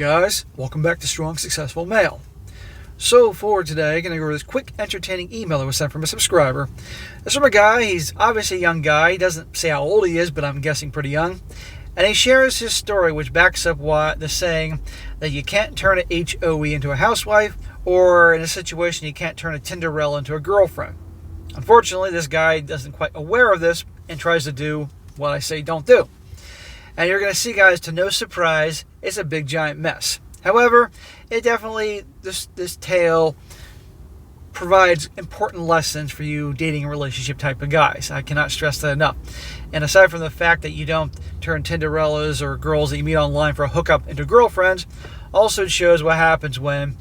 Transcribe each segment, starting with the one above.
guys, welcome back to Strong Successful Male. So for today, I'm going to go over this quick entertaining email that was sent from a subscriber. It's from a guy. He's obviously a young guy. He doesn't say how old he is, but I'm guessing pretty young. And he shares his story, which backs up the saying that you can't turn a HOE into a housewife, or in a situation you can't turn a Tinderella into a girlfriend. Unfortunately, this guy isn't quite aware of this and tries to do what I say don't do. And you're going to see, guys, to no surprise, it's a big giant mess. However, it definitely, this tale provides important lessons for you dating and relationship type of guys. I cannot stress that enough. And aside from the fact that you don't turn Tinderellas or girls that you meet online for a hookup into girlfriends, also it shows what happens when,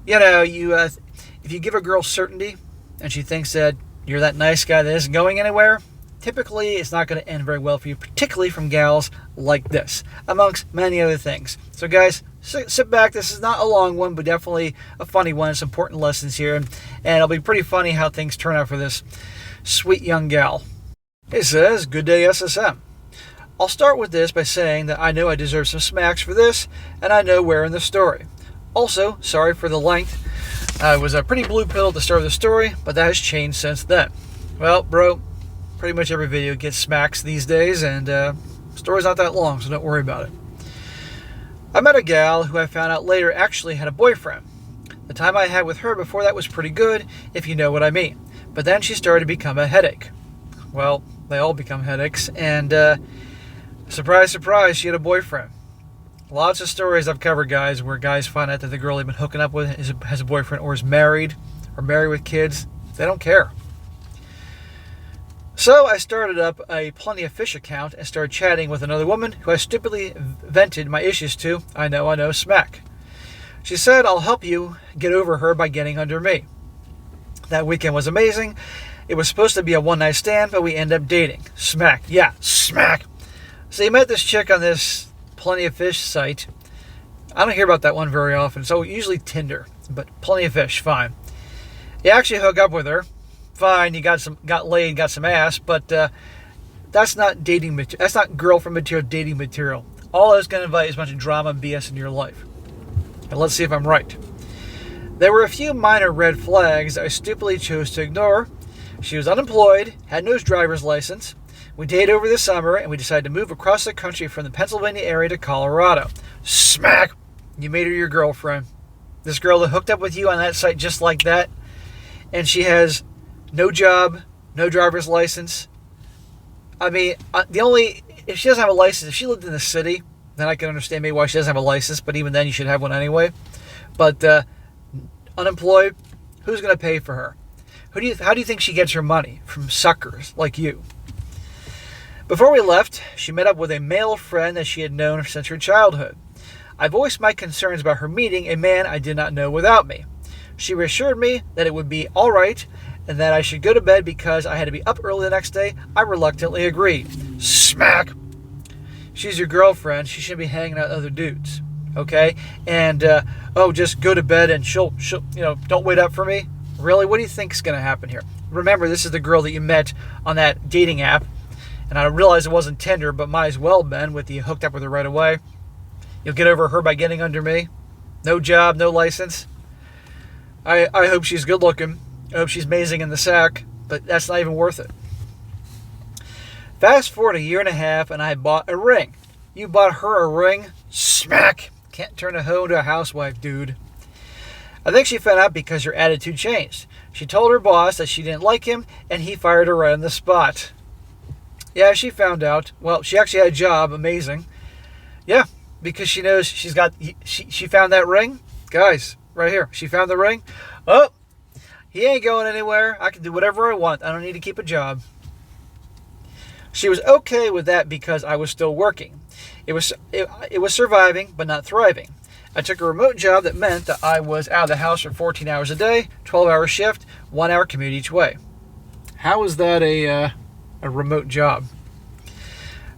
if you give a girl certainty and she thinks that you're that nice guy that isn't going anywhere, typically it's not going to end very well for you, particularly from gals like this, amongst many other things. So guys, sit back. This is not a long one, but definitely a funny one. It's important lessons here, and it'll be pretty funny how things turn out for this sweet young gal. It says, "Good day, SSM. I'll start with this by saying that I know I deserve some smacks for this, and I know where in the story. Also, sorry for the length. I was a pretty blue pill at the start of the story, but that has changed since then. Well, bro, pretty much every video gets smacks these days, and story's not that long, so don't worry about it. I met a gal who I found out later actually had a boyfriend. The time I had with her before that was pretty good, if you know what I mean. But then she started to become a headache. Well, they all become headaches, and surprise, surprise, she had a boyfriend. Lots of stories I've covered, guys, where guys find out that the girl they've been hooking up with has a boyfriend or is married with kids. They don't care. So I started up a Plenty of Fish account and started chatting with another woman who I stupidly vented my issues to. I know, smack. She said, I'll help you get over her by getting under me. That weekend was amazing. It was supposed to be a one-night stand, but we ended up dating. Smack. Yeah, smack. So you met this chick on this Plenty of Fish site. I don't hear about that one very often, so usually Tinder, but Plenty of Fish, fine. You actually hook up with her. Fine, you got laid, got some ass, but that's not dating material. That's not girlfriend material, dating material. All that's going to invite is a bunch of drama and BS in your life. And let's see if I'm right. There were a few minor red flags I stupidly chose to ignore. She was unemployed, had no driver's license. We dated over the summer, and we decided to move across the country from the Pennsylvania area to Colorado. Smack! You made her your girlfriend. This girl that hooked up with you on that site just like that, and she has no job, no driver's license. I mean, if she doesn't have a license, if she lived in the city, then I can understand maybe why she doesn't have a license, but even then you should have one anyway. But unemployed, who's going to pay for her? How do you think she gets her money? From suckers like you. Before we left, she met up with a male friend that she had known since her childhood. I voiced my concerns about her meeting a man I did not know without me. She reassured me that it would be all right and that I should go to bed because I had to be up early the next day. I reluctantly agreed. Smack! She's your girlfriend. She shouldn't be hanging out with other dudes. Okay? And, just go to bed and she'll don't wait up for me. Really? What do you think is going to happen here? Remember, this is the girl that you met on that dating app. And I realized it wasn't Tinder, but might as well been with you hooked up with her right away. You'll get over her by getting under me. No job, no license. I hope she's good looking. I hope she's amazing in the sack, but that's not even worth it. Fast forward a year and a half, and I bought a ring. You bought her a ring? Smack! Can't turn a hoe into a housewife, dude. I think she found out because her attitude changed. She told her boss that she didn't like him, and he fired her right on the spot. Yeah, she found out. Well, she actually had a job. Amazing. Yeah, because she knows she found that ring. Guys, right here. She found the ring. Oh, he ain't going anywhere. I can do whatever I want. I don't need to keep a job. She was okay with that because I was still working. It was surviving, but not thriving. I took a remote job that meant that I was out of the house for 14 hours a day, 12-hour shift, 1-hour commute each way. How is that a remote job?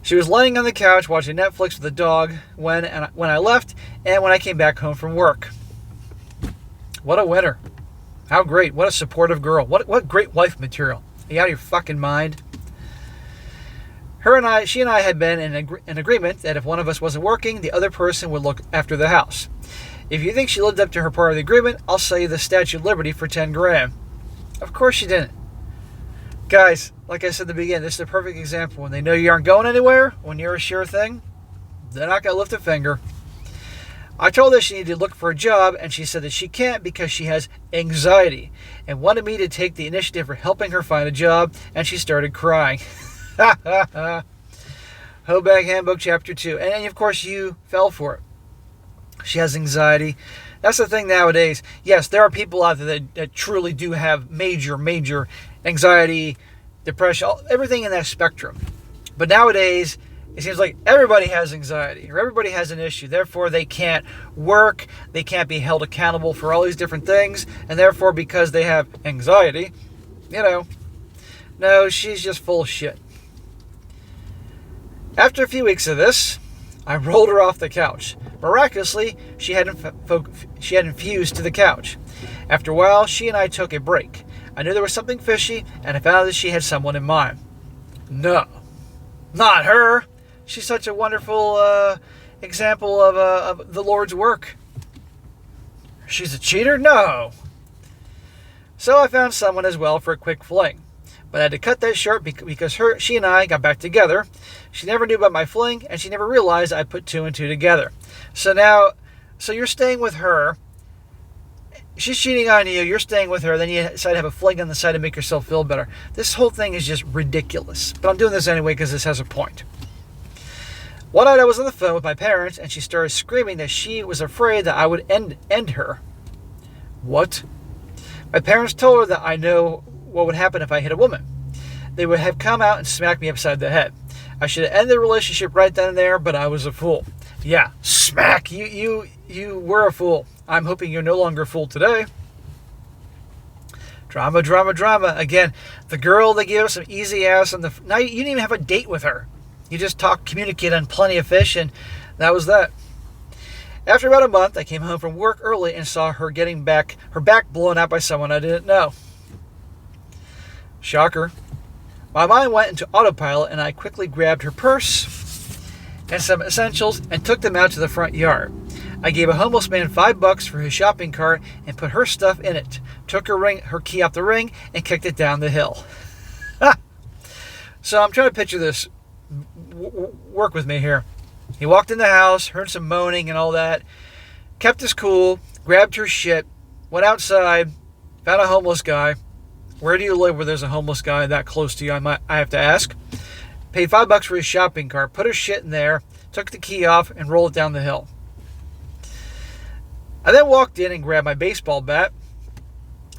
She was laying on the couch watching Netflix with the dog when I left and when I came back home from work. What a winner. How great. What a supportive girl. What great wife material. Are you out of your fucking mind? She and I had been in an agreement that if one of us wasn't working, the other person would look after the house. If you think she lived up to her part of the agreement, I'll sell you the Statue of Liberty for 10 grand. Of course she didn't. Guys, like I said at the beginning, this is a perfect example. When they know you aren't going anywhere, when you're a sure thing, they're not going to lift a finger. I told her she needed to look for a job, and she said that she can't because she has anxiety, and wanted me to take the initiative for helping her find a job, and she started crying. Hobag Handbook Chapter 2. And of course you fell for it. She has anxiety. That's the thing nowadays. Yes, there are people out there that truly do have major anxiety, depression, everything in that spectrum. But nowadays, it seems like everybody has anxiety or everybody has an issue. Therefore, they can't work. They can't be held accountable for all these different things. And therefore, because they have anxiety, no, she's just full of shit. After a few weeks of this, I rolled her off the couch. Miraculously, she hadn't fused to the couch. After a while, she and I took a break. I knew there was something fishy, and I found that she had someone in mind. No, not her. She's such a wonderful example of the Lord's work. She's a cheater? No. So I found someone as well for a quick fling. But I had to cut that short because she and I got back together. She never knew about my fling, and she never realized I put 2 and 2 together. So you're staying with her. She's cheating on you. You're staying with her. Then you decide to have a fling on the side to make yourself feel better. This whole thing is just ridiculous. But I'm doing this anyway because this has a point. One night I was on the phone with my parents, and she started screaming that she was afraid that I would end her. What? My parents told her that I know what would happen if I hit a woman. They would have come out and smacked me upside the head. I should have ended the relationship right then and there, but I was a fool. Yeah, smack. You were a fool. I'm hoping you're no longer a fool today. Drama. Again, the girl that gave us some easy ass on now you didn't even have a date with her. You just communicate on Plenty of Fish, and that was that. After about a month, I came home from work early and saw her getting her back blown out by someone I didn't know. Shocker. My mind went into autopilot, and I quickly grabbed her purse and some essentials and took them out to the front yard. I gave a homeless man $5 for his shopping cart and put her stuff in it, took her key off the ring, and kicked it down the hill. So I'm trying to picture this. Work with me here. He walked in the house, heard some moaning and all that, kept his cool, grabbed her shit, went outside, found a homeless guy. Where do you live where there's a homeless guy that close to you? I have to ask. Paid $5 for his shopping cart, put her shit in there, took the key off, and rolled it down the hill. I then walked in and grabbed my baseball bat.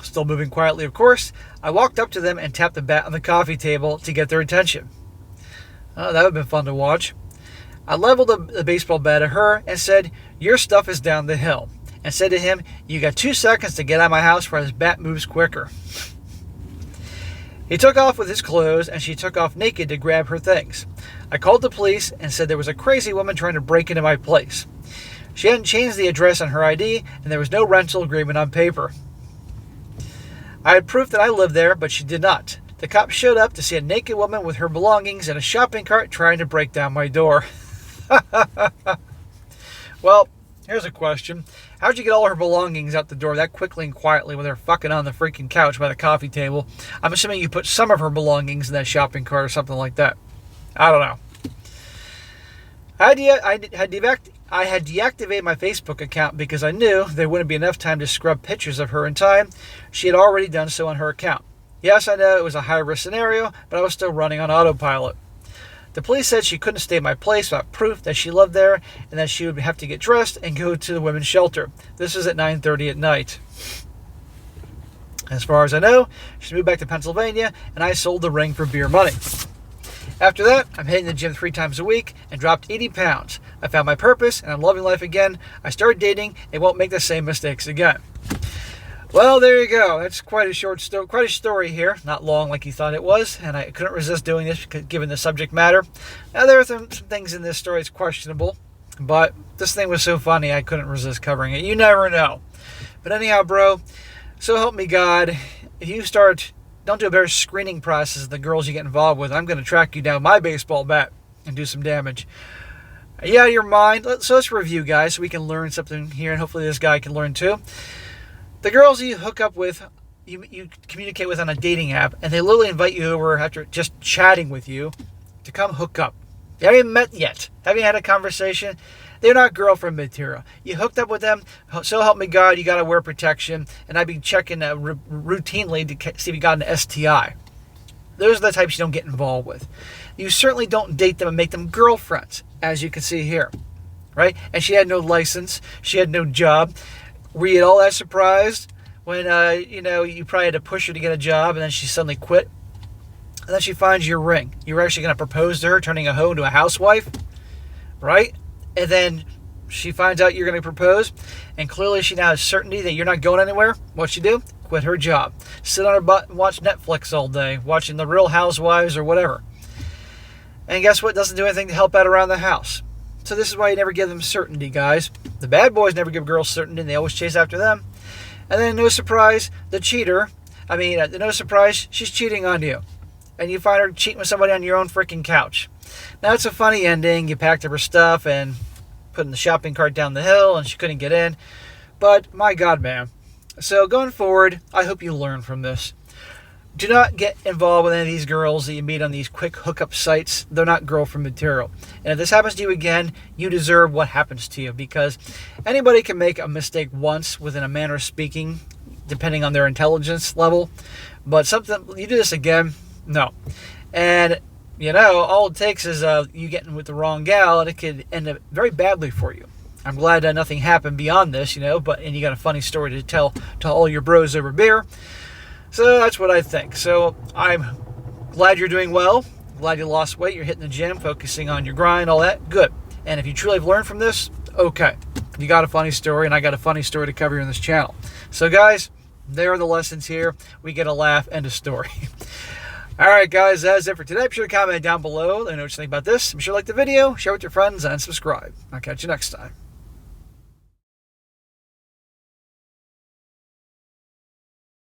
Still moving quietly, of course. I walked up to them and tapped the bat on the coffee table to get their attention. Oh, that would have been fun to watch. I leveled the baseball bat at her and said, "Your stuff is down the hill." And said to him, "You got 2 seconds to get out of my house before his bat moves quicker." He took off with his clothes, and she took off naked to grab her things. I called the police and said there was a crazy woman trying to break into my place. She hadn't changed the address on her ID, and there was no rental agreement on paper. I had proof that I lived there, but she did not. The cops showed up to see a naked woman with her belongings in a shopping cart trying to break down my door. Well, here's a question. How'd you get all her belongings out the door that quickly and quietly when they're fucking on the freaking couch by the coffee table? I'm assuming you put some of her belongings in that shopping cart or something like that. I don't know. I had deactivated my Facebook account because I knew there wouldn't be enough time to scrub pictures of her in time. She had already done so on her account. Yes, I know it was a high-risk scenario, but I was still running on autopilot. The police said she couldn't stay at my place without proof that she lived there and that she would have to get dressed and go to the women's shelter. This was at 9:30 at night. As far as I know, she moved back to Pennsylvania, and I sold the ring for beer money. After that, I'm hitting the gym 3 times a week and dropped 80 pounds. I found my purpose, and I'm loving life again. I started dating and won't make the same mistakes again. Well, there you go. That's quite a story here. Not long like you thought it was, and I couldn't resist doing this given the subject matter. Now, there are some things in this story that's questionable, but this thing was so funny I couldn't resist covering it. You never know. But anyhow, bro, so help me God, if you start don't do a better screening process of the girls you get involved with. I'm going to track you down with my baseball bat and do some damage. Yeah, your mind. So let's review, guys, so we can learn something here, and hopefully this guy can learn too. The girls you hook up with, you communicate with on a dating app, and they literally invite you over after just chatting with you to come hook up. You haven't even met yet. Haven't had a conversation. They're not girlfriend material. You hooked up with them, so help me God, you got to wear protection, and I'd be checking routinely to see if you got an STI. Those are the types you don't get involved with. You certainly don't date them and make them girlfriends, as you can see here, right? And she had no license. She had no job. Were you at all that surprised when, you probably had to push her to get a job, and then she suddenly quit? And then she finds your ring. You were actually going to propose to her, turning a hoe into a housewife, right? And then she finds out you're going to propose, and clearly she now has certainty that you're not going anywhere. What'd she do? Quit her job. Sit on her butt and watch Netflix all day, watching The Real Housewives or whatever. And guess what? Doesn't do anything to help out around the house. So this is why you never give them certainty, guys. The bad boys never give girls certainty, and they always chase after them. And then, no surprise, the cheater, no surprise, she's cheating on you. And you find her cheating with somebody on your own freaking couch. Now, it's a funny ending. You packed up her stuff and put in the shopping cart down the hill, and she couldn't get in. But, my God, man. So, going forward, I hope you learn from this. Do not get involved with any of these girls that you meet on these quick hookup sites. They're not girlfriend material. And if this happens to you again, you deserve what happens to you, because anybody can make a mistake once within a manner of speaking, depending on their intelligence level. But you do this again, no. And, all it takes is you getting with the wrong gal, and it could end up very badly for you. I'm glad that nothing happened beyond this, and you got a funny story to tell to all your bros over beer. So that's what I think. So I'm glad you're doing well. Glad you lost weight. You're hitting the gym, focusing on your grind, all that. Good. And if you truly have learned from this, okay. You got a funny story, and I got a funny story to cover here on this channel. So guys, there are the lessons here. We get a laugh and a story. All right, guys, that's it for today. Be sure to comment down below. Let me know what you think about this. Be sure to like the video, share with your friends, and subscribe. I'll catch you next time.